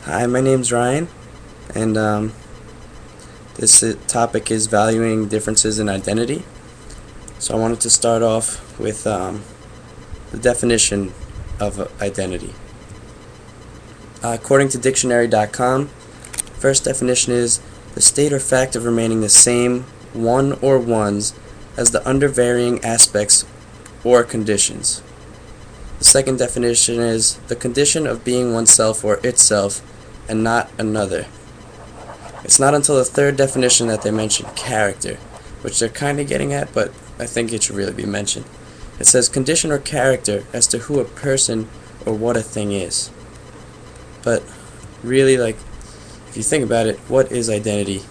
Hi, my name's Ryan, and this topic is valuing differences in identity. So I wanted to start off with the definition of identity. According to dictionary.com, first definition is the state or fact of remaining the same one or ones as the under varying aspects or conditions. The second definition is the condition of being oneself or itself and not another. It's not until the third definition that they mention character, which they're kind of getting at, but I think it should really be mentioned. It says condition or character as to who a person or what a thing is. But really, if you think about it, what is identity?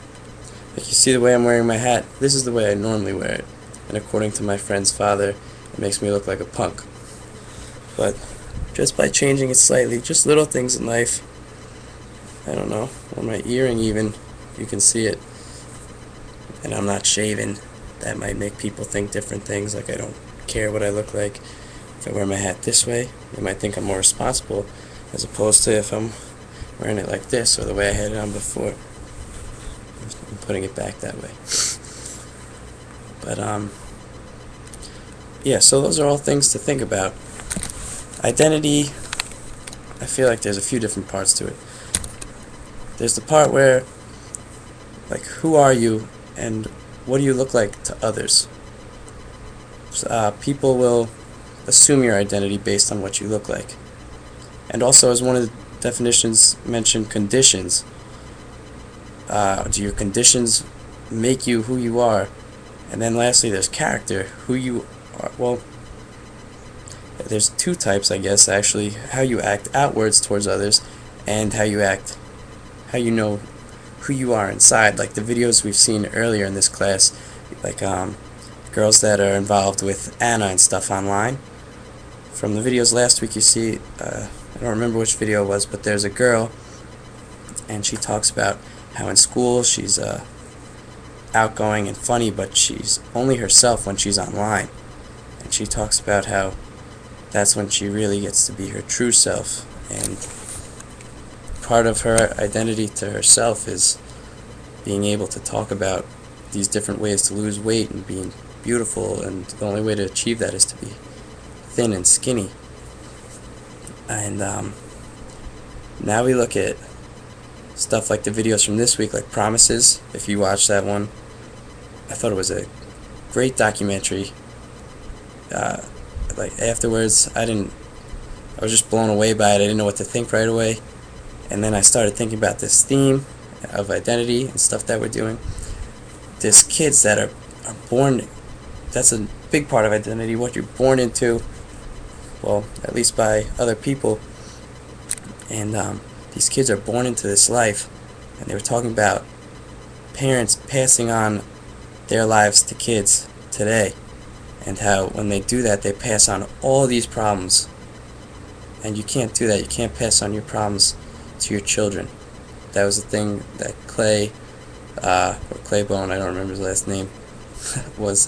Like, you see the way I'm wearing my hat, this is the way I normally wear it. And according to my friend's father, it makes me look like a punk. But just by changing it slightly, just little things in life, I don't know, on my earring even, you can see it, and I'm not shaven. That might make people think different things, like I don't care what I look like. If I wear my hat this way, they might think I'm more responsible, as opposed to if I'm wearing it like this, or the way I had it on before. I'm putting it back that way. But, yeah, so those are all things to think about. Identity, I feel like there's a few different parts to it. There's the part where, who are you and what do you look like to others? People will assume your identity based on what you look like. And also, as one of the definitions mentioned, conditions. Do your conditions make you who you are? And then lastly, there's character, who you are. Well, there's two types, I guess, actually. How you act outwards towards others, and how you know who you are inside. Like the videos we've seen earlier in this class, girls that are involved with Anna and stuff online. From the videos last week, you see, I don't remember which video it was, but there's a girl, and she talks about how in school she's outgoing and funny, but she's only herself when she's online. And she talks about how that's when she really gets to be her true self, and part of her identity to herself is being able to talk about these different ways to lose weight and being beautiful, and the only way to achieve that is to be thin and skinny. And now we look at stuff like the videos from this week, like Promises. If you watched that one, I thought it was a great documentary. Afterwards, I was just blown away by it. I didn't know what to think right away. And then I started thinking about this theme of identity and stuff that we're doing. There's kids that are born, that's a big part of identity, what you're born into, well, at least by other people. And these kids are born into this life, and they were talking about parents passing on their lives to kids today, and how when they do that, they pass on all these problems. And you can't do that. You can't pass on your problems to your children. That was the thing that Clay, or Claybone, I don't remember his last name, was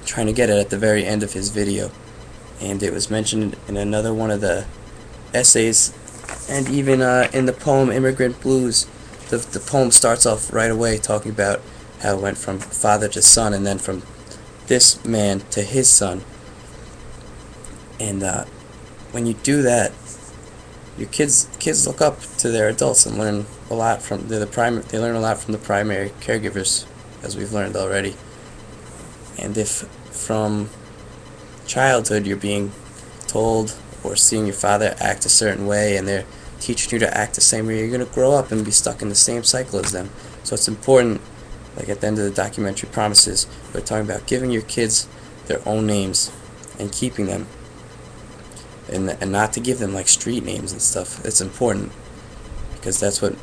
trying to get at the very end of his video. And it was mentioned in another one of the essays, and even in the poem Immigrant Blues. The poem starts off right away talking about how it went from father to son, and then from this man to his son. And when you do that, your kids look up to their adults and learn a lot from they learn a lot from the primary caregivers, as we've learned already. And if from childhood you're being told or seeing your father act a certain way, and they're teaching you to act the same way, you're going to grow up and be stuck in the same cycle as them. So it's important, like at the end of the documentary Promises, we're talking about giving your kids their own names and keeping them, and not to give them like street names and stuff. It's important, because that's what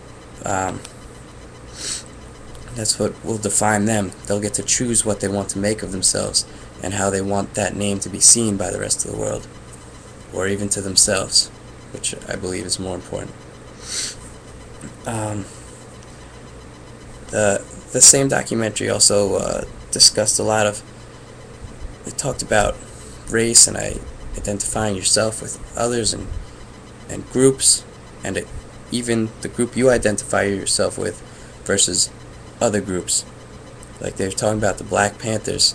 will define them. They'll get to choose what they want to make of themselves and how they want that name to be seen by the rest of the world, or even to themselves, which I believe is more important. The same documentary also discussed a lot of, it talked about race and identifying yourself with others and groups, and it even the group you identify yourself with versus other groups. Like they're talking about the Black Panthers,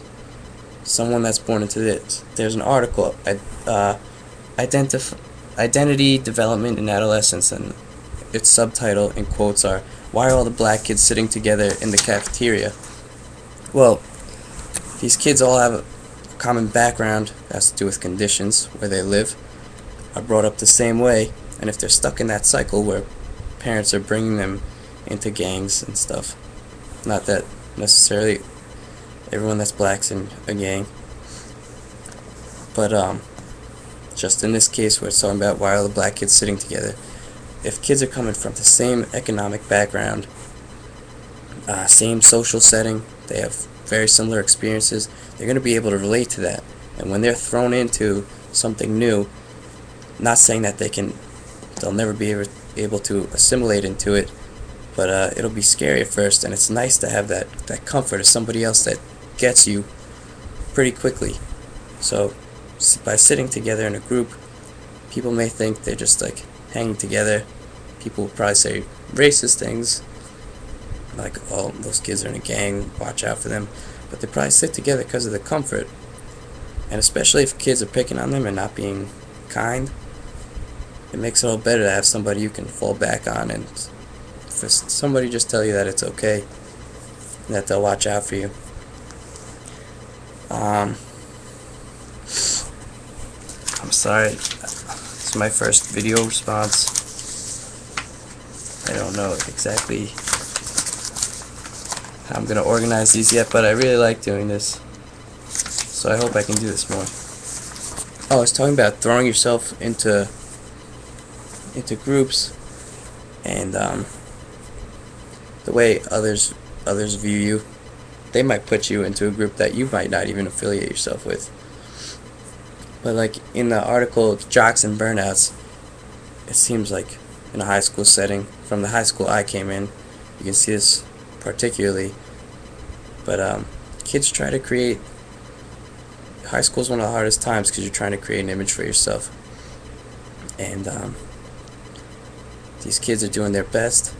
someone that's born into this. There's an article, Identity Development in Adolescence, and its subtitle in quotes are, "Why are all the black kids sitting together in the cafeteria?" Well, these kids all have a common background that has to do with conditions where they live, are brought up the same way, and if they're stuck in that cycle where parents are bringing them into gangs and stuff, not that necessarily everyone that's black's in a gang, but just in this case where it's talking about why are the black kids sitting together, if kids are coming from the same economic background, same social setting, they have very similar experiences, they're going to be able to relate to that. And when they're thrown into something new, not saying that they'll never be able to assimilate into it, but it'll be scary at first, and it's nice to have that comfort of somebody else that gets you pretty quickly. So by sitting together in a group, people may think they're just like hanging together. People will probably say racist things like, "Oh, those kids are in a gang, watch out for them," but they probably sit together because of the comfort. And especially if kids are picking on them and not being kind, it makes it all better to have somebody you can fall back on, and for somebody just tell you that it's okay and that they'll watch out for you. I'm sorry, it's my first video response. I don't know exactly how I'm gonna organize these yet, but I really like doing this, so I hope I can do this more. Oh, I was talking about throwing yourself into groups, and the way others view you. They might put you into a group that you might not even affiliate yourself with. But like in the article Jocks and Burnouts, it seems like in a high school setting, from the high school I came in, you can see this particularly, but kids try to create, high school is one of the hardest times because you're trying to create an image for yourself, and these kids are doing their best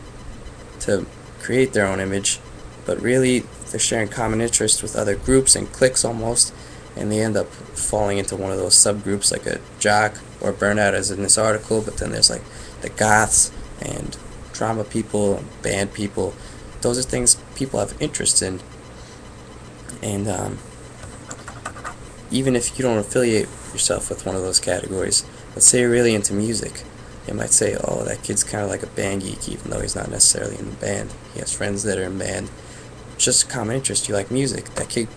to create their own image, but really they're sharing common interests with other groups and cliques almost, and they end up falling into one of those subgroups like a jock or burnout as in this article. But then there's like the goths and drama people and band people. Those are things people have interest in, and even if you don't affiliate yourself with one of those categories, let's say you're really into music, they might say, "Oh, that kid's kind of like a band geek," even though he's not necessarily in the band. He has friends that are in band. It's just a common interest. You like music. That kid,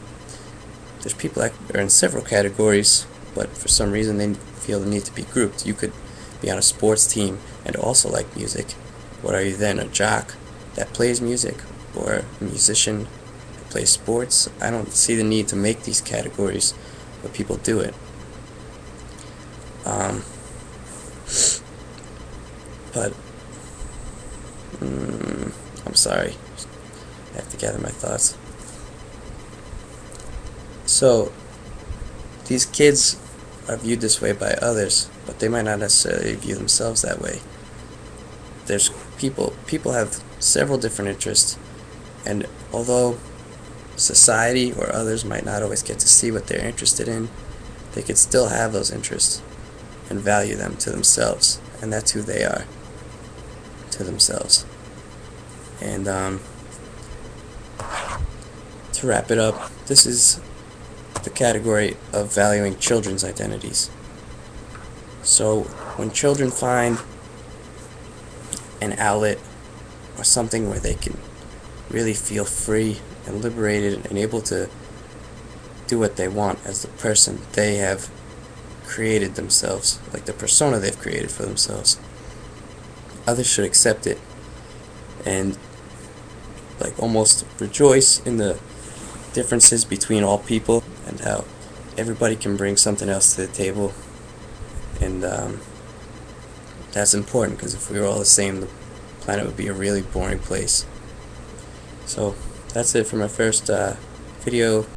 there's people that are in several categories, but for some reason they feel the need to be grouped. You could be on a sports team and also like music. What are you then, a jock that plays music, or a musician that plays sports? I don't see the need to make these categories, but people do it. But I'm sorry, I have to gather my thoughts. So these kids are viewed this way by others, but they might not necessarily view themselves that way. There's people have several different interests, and although society or others might not always get to see what they're interested in, they could still have those interests and value them to themselves, and that's who they are to themselves. And to wrap it up, this is the category of valuing children's identities. So when children find an outlet or something where they can really feel free and liberated and able to do what they want as the person they have created themselves, like the persona they've created for themselves, others should accept it and like almost rejoice in the differences between all people and how everybody can bring something else to the table. And that's important, because if we were all the same, the planet would be a really boring place. So that's it for my first video.